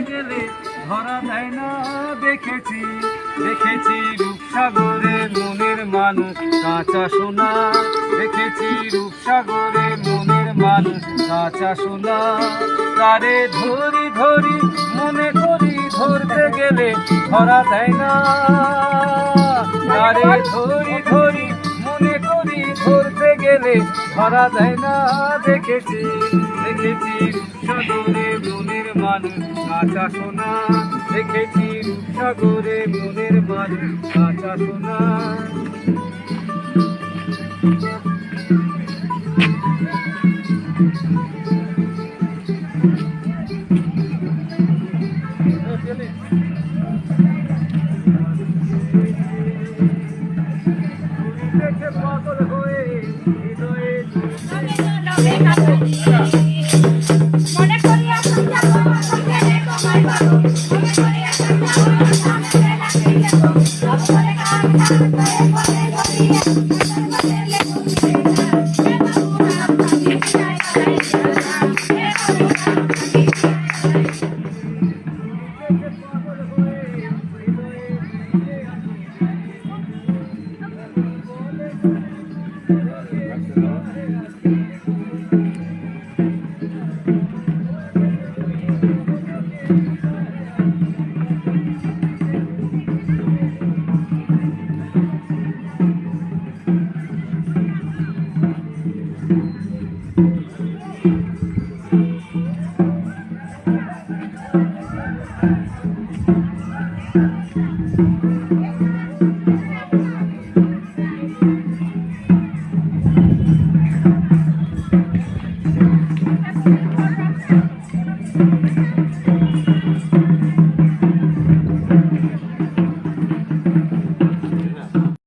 গেলে ধরা দেয় না। দেখেছি দেখেছি রূপসাগরে মনের মানুষ কাঁচা সোনা, দেখেছি রূপসাগরে মনের মানুষ কাঁচা সোনা। তারে ধরি ধরি মনে করি ধরতে গেলে ধরা দেয় না। তারে ধরি ধরি মনে করি ধরতে গেলে ধরা দেয় না। দেখেছি দেখেছি রূপসাগরে মনের মানুষ কাঁচা সোনা, দেখেছি রূপসাগরে মনের মানুষ কাঁচা সোনা।